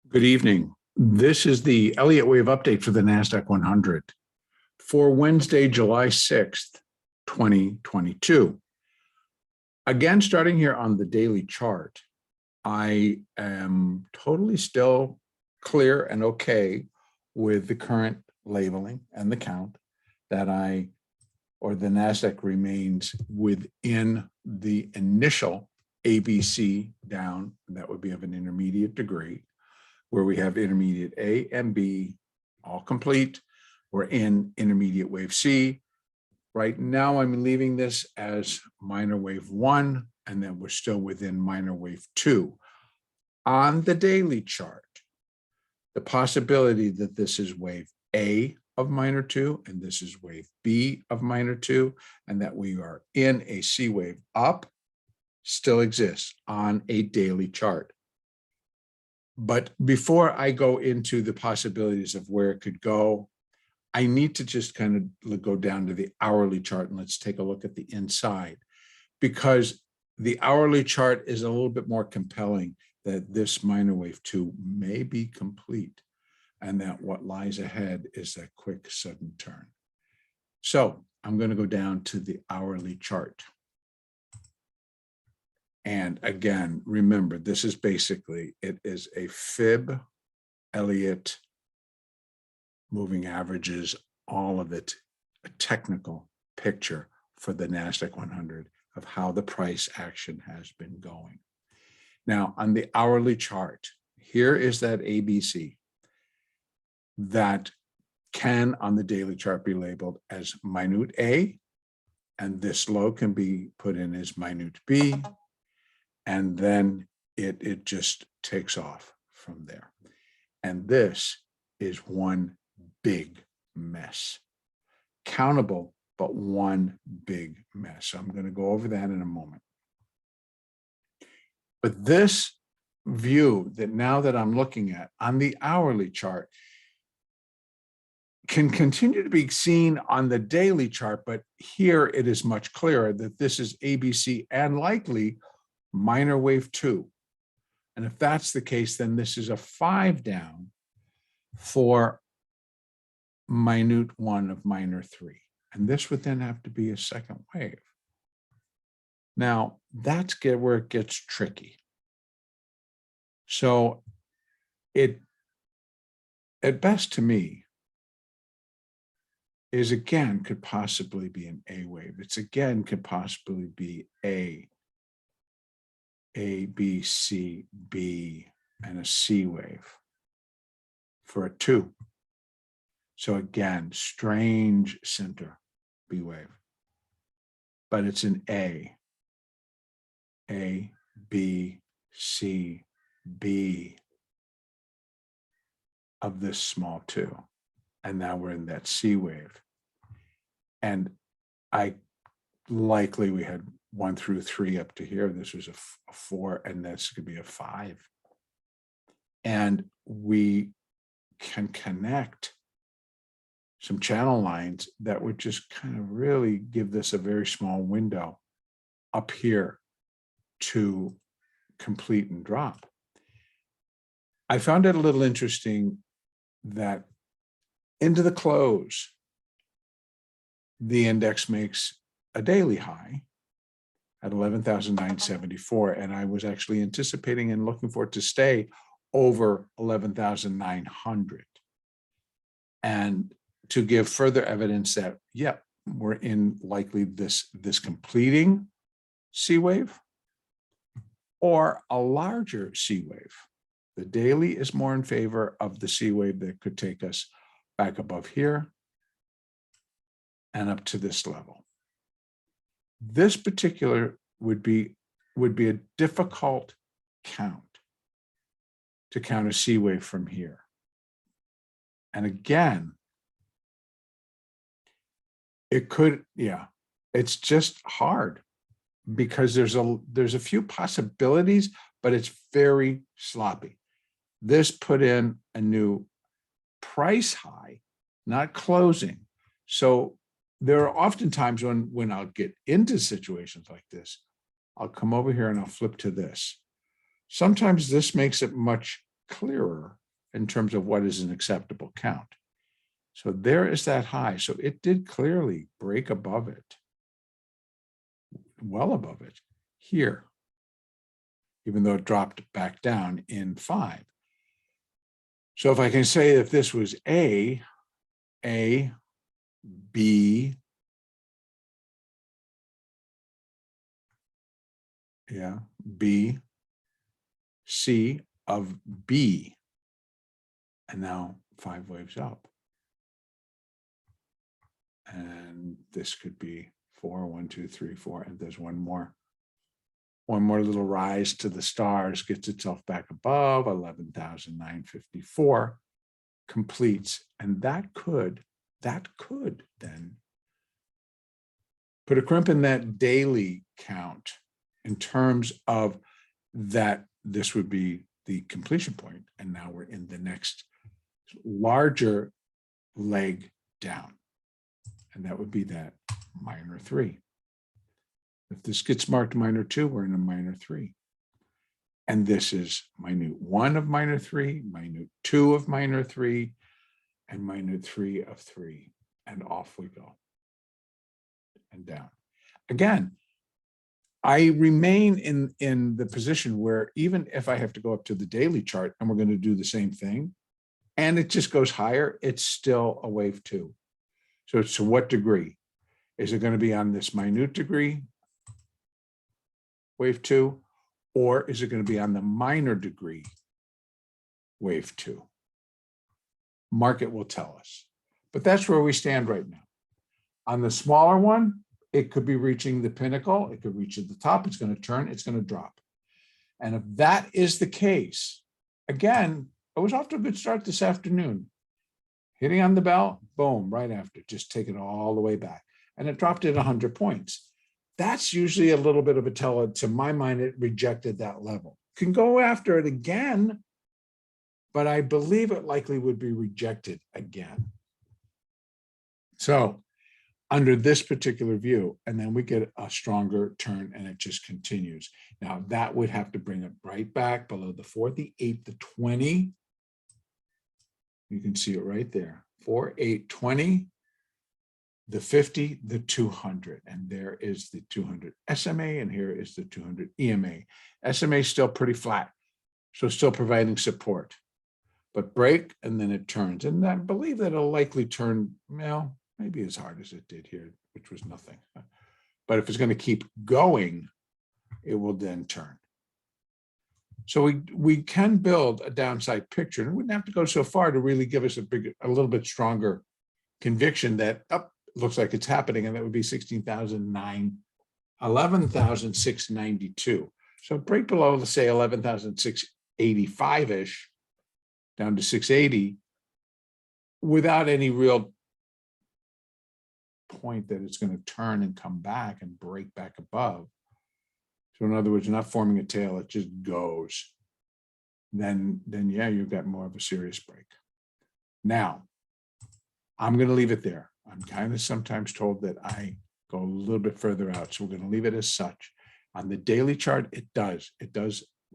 Good evening. This is the Elliott wave update for the NASDAQ 100 for Wednesday, July 6th, 2022. Again, starting here on the daily chart, I am totally still clear and okay with the current labeling and the count that the NASDAQ remains within the initial ABC down. That would be of an intermediate degree, where we have intermediate A and B all complete. We're in intermediate wave C. Right now, I'm leaving this as minor wave 1, and then we're still within minor wave 2. On the daily chart, the possibility that this is wave A of minor 2, and this is wave B of minor 2, and that we are in a C wave up still exists on a daily chart. But before I go into the possibilities of where it could go, I need to just kind of go down to the hourly chart and let's take a look at the inside, because the hourly chart is a little bit more compelling that this minor wave 2 may be complete and that what lies ahead is that quick sudden turn. So I'm going to go down to the hourly chart. And again, remember, this is basically, it is a Fib, Elliott, moving averages, all of it, a technical picture for the NASDAQ 100 of how the price action has been going. Now, on the hourly chart, here is that ABC that can, on the daily chart, be labeled as minute A, and this low can be put in as minute B, and then it just takes off from there. And this is one big mess. Countable, but one big mess. So I'm going to go over that in a moment. But this view that now that I'm looking at on the hourly chart can continue to be seen on the daily chart, but here it is much clearer that this is ABC and likely minor wave 2. And if that's the case, then this is a 5 down for minute 1 of minor 3. And this would then have to be a second wave. Now, that's where it gets tricky. So it, at best to me, is again, could possibly be an A wave. It's again, could possibly be A, B, C, B, and a C wave for a 2. So again, strange center, B wave, but it's an A, B, C, B of this small 2. And now we're in that C wave. And we had 1 through 3 up to here. This was a 4, and this could be a 5. And we can connect some channel lines that would just kind of really give this a very small window up here to complete and drop. I found it a little interesting that into the close, the index makes a daily high at 11,974, and I was actually anticipating and looking for it to stay over 11,900, and to give further evidence that, yep, we're in likely this completing C wave or a larger C wave. The daily is more in favor of the C wave that could take us back above here and up to this level. This particular would be a difficult count to count a C wave from here. And again, it could, it's just hard because there's a few possibilities, but it's very sloppy. This put in a new price high, not closing. So there are often times when I'll get into situations like this, I'll come over here and I'll flip to this. Sometimes this makes it much clearer in terms of what is an acceptable count. So there is that high. So it did clearly break above it, well above it here, even though it dropped back down in 5. So if I can say if this was A, B, yeah, B, C of B, and now 5 waves up. And this could be 4, 1, 2, 3, 4, and there's one more little rise to the stars, gets itself back above 11,954, completes, and that could then put a crimp in that daily count in terms of that this would be the completion point, and now we're in the next larger leg down, and that would be that minor 3. If this gets marked minor 2, we're in a minor 3. And this is minute 1 of minor 3, minute 2 of minor 3, and minute 3 of 3. And off we go. And down. Again, I remain in the position where even if I have to go up to the daily chart and we're going to do the same thing, and it just goes higher, it's still a wave 2. So to what degree? Is it going to be on this minute degree, wave 2, or is it going to be on the minor degree, wave 2? Market will tell us. But that's where we stand right now. On the smaller one, it could be reaching the pinnacle. It could reach at the top. It's going to turn. It's going to drop. And if that is the case, again, I was off to a good start this afternoon. Hitting on the bell, boom, right after. Just take it all the way back. And it dropped at 100 points. That's usually a little bit of a tell. To my mind, it rejected that level. Can go after it again, but I believe it likely would be rejected again. So under this particular view, and then we get a stronger turn and it just continues. Now that would have to bring it right back below the 4, the 8, the 20. You can see it right there, 4, 8, 20, the 50, the 200, and there is the 200 SMA, and here is the 200 EMA. SMA is still pretty flat, so still providing support, but break, and then it turns. And I believe that it'll likely turn, well, maybe as hard as it did here, which was nothing. But if it's going to keep going, it will then turn. So we can build a downside picture, and it wouldn't have to go so far to really give us a little bit stronger conviction that looks like it's happening, and that would be 11,692. So break below, let's say 11,685-ish, down to 680, without any real point that it's going to turn and come back and break back above. So in other words, not forming a tail, it just goes. Then yeah, you've got more of a serious break. Now, I'm going to leave it there. I'm kind of sometimes told that I go a little bit further out, so we're going to leave it as such. On the daily chart, it does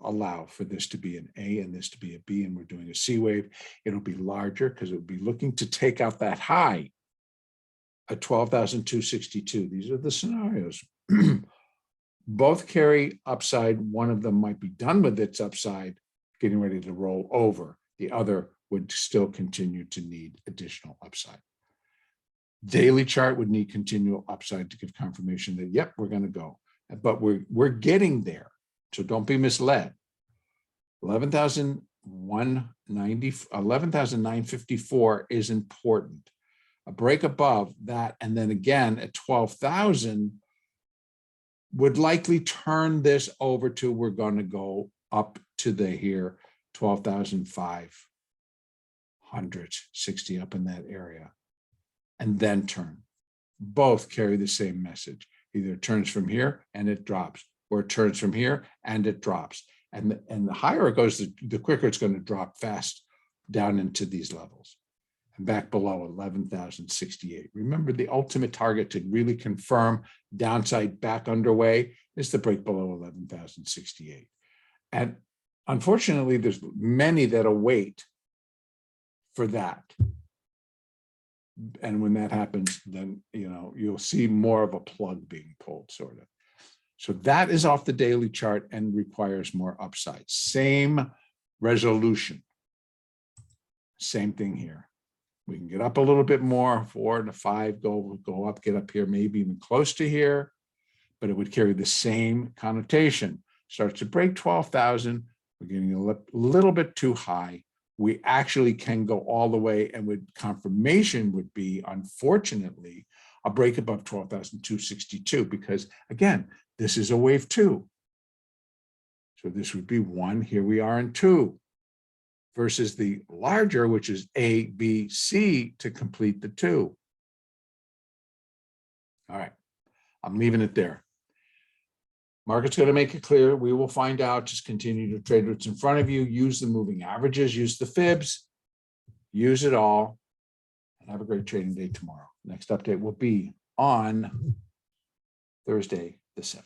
allow for this to be an A and this to be a B, and we're doing a C wave. It'll be larger because it will be looking to take out that high at 12,262. These are the scenarios. Both carry upside. One of them might be done with its upside, getting ready to roll over. The other would still continue to need additional upside. Daily chart would need continual upside to give confirmation that, yep, we're going to go. But we're getting there. So don't be misled. 11,954 is important. A break above that, and then again at 12,000 would likely turn this over to, we're going to go up to the here, 12,560, up in that area, and then turn. Both carry the same message. Either it turns from here and it drops, or it turns from here and it drops. And the higher it goes, the quicker it's going to drop fast down into these levels and back below 11,068. Remember, the ultimate target to really confirm downside back underway is the break below 11,068. And Unfortunately, there's many that await for that. And when that happens, then, you'll see more of a plug being pulled, sort of. So that is off the daily chart and requires more upside. Same resolution. Same thing here. We can get up a little bit more, 4 to 5, go up, get up here, maybe even close to here, but it would carry the same connotation. Starts to break 12,000. We're getting a little bit too high. We actually can go all the way, and confirmation would be, unfortunately, a break above 12,262, because again, this is a wave 2. So this would be 1. Here we are in 2 versus the larger, which is A, B, C to complete the 2. All right, I'm leaving it there. Market's going to make it clear. We will find out. Just continue to trade what's in front of you. Use the moving averages. Use the fibs. Use it all. And have a great trading day tomorrow. Next update will be on Thursday, the 7th.